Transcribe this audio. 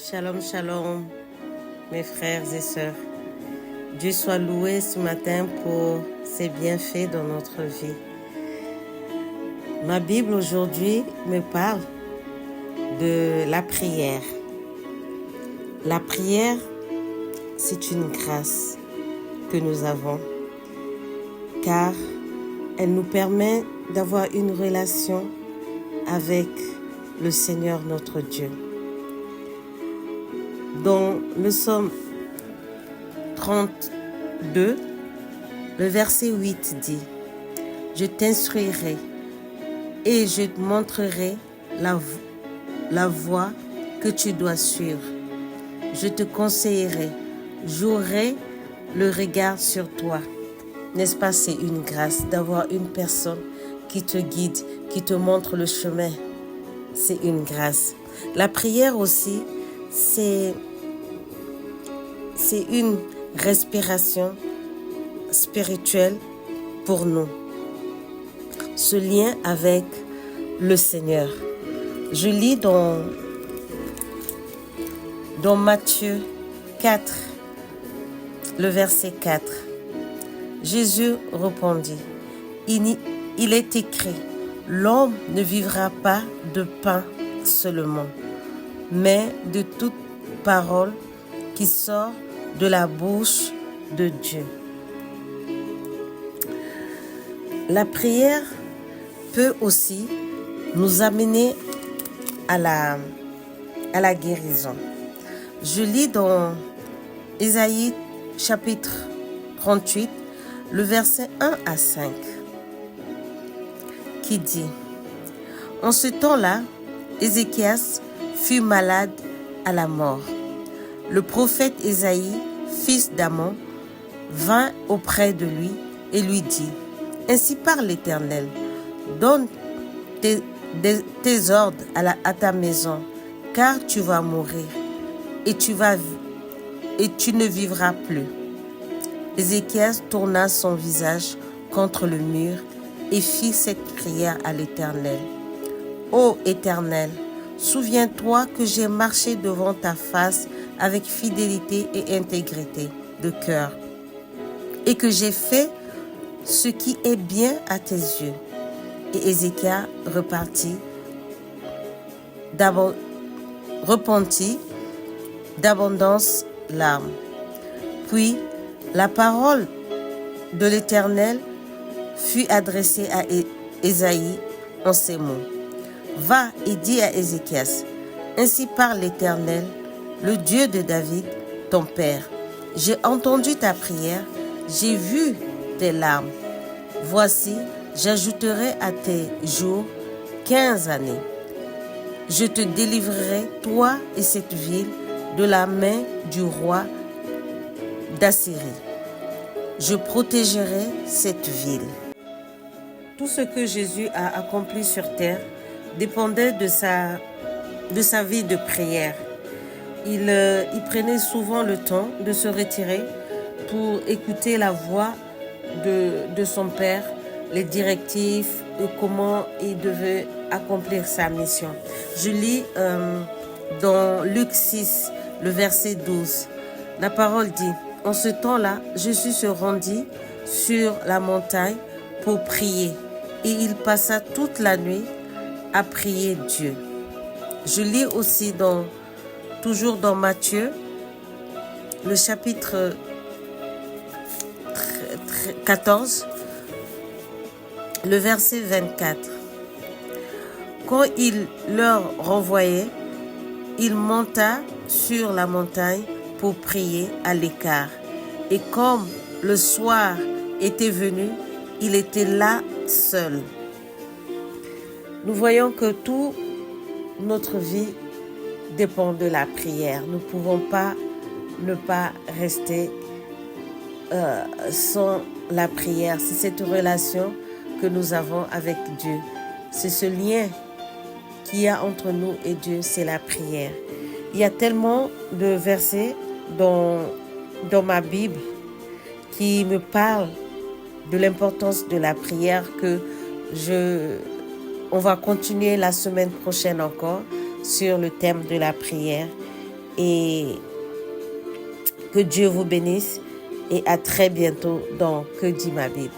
Shalom, shalom, mes frères et sœurs. Dieu soit loué ce matin pour ses bienfaits dans notre vie. Ma Bible aujourd'hui me parle de la prière. La prière, c'est une grâce que nous avons, car elle nous permet d'avoir une relation avec le Seigneur notre Dieu. Dans le psaume 32, le verset 8 dit « Je t'instruirai et je te montrerai la voie que tu dois suivre. Je te conseillerai, j'aurai le regard sur toi. » N'est-ce pas, c'est une grâce d'avoir une personne qui te guide, qui te montre le chemin. C'est une grâce. La prière aussi, c'est une respiration spirituelle pour nous. Ce lien avec le Seigneur. Je lis dans Matthieu 4, le verset 4. Jésus répondit, il est écrit, l'homme ne vivra pas de pain seulement, mais de toute parole qui sort de la bouche de Dieu. La prière peut aussi nous amener à la guérison. Je lis dans Ésaïe chapitre 38, le verset 1 à 5, qui dit « En ce temps-là, Ézéchias fut malade à la mort. Le prophète Ésaïe, fils d'Amon, vint auprès de lui et lui dit « Ainsi parle l'Éternel, donne tes ordres à ta maison, car tu vas mourir et tu ne vivras plus. » Ézéchias tourna son visage contre le mur et fit cette prière à l'Éternel. « Ô Éternel, souviens-toi que j'ai marché devant ta face avec fidélité et intégrité de cœur, et que j'ai fait ce qui est bien à tes yeux. » Et Ézéchias repentit d'abondance larmes. Puis la parole de l'Éternel fut adressée à Ésaïe en ces mots. « Va et dis à Ézéchias, ainsi parle l'Éternel, le Dieu de David, ton père. J'ai entendu ta prière, j'ai vu tes larmes. Voici, j'ajouterai à tes jours 15 années. Je te délivrerai, toi et cette ville, de la main du roi d'Assyrie. Je protégerai cette ville. » Tout ce que Jésus a accompli sur terre dépendait de sa vie de prière. Il prenait souvent le temps de se retirer pour écouter la voix de son Père, les directives et comment il devait accomplir sa mission. Je lis dans Luc 6, le verset 12. La parole dit, « En ce temps-là, Jésus se rendit sur la montagne pour prier et il passa toute la nuit à prier Dieu. » Je lis aussi toujours dans Matthieu, le chapitre 14, le verset 24. Quand il leur renvoyait, il monta sur la montagne pour prier à l'écart. Et comme le soir était venu, il était là seul. Nous voyons que toute notre vie dépend de la prière. Nous ne pouvons pas ne pas rester sans la prière. C'est cette relation que nous avons avec Dieu. C'est ce lien qu'il y a entre nous et Dieu, c'est la prière. Il y a tellement de versets dans ma Bible qui me parlent de l'importance de la prière que on va continuer la semaine prochaine encore sur le thème de la prière. Et que Dieu vous bénisse et à très bientôt dans Que dit ma Bible.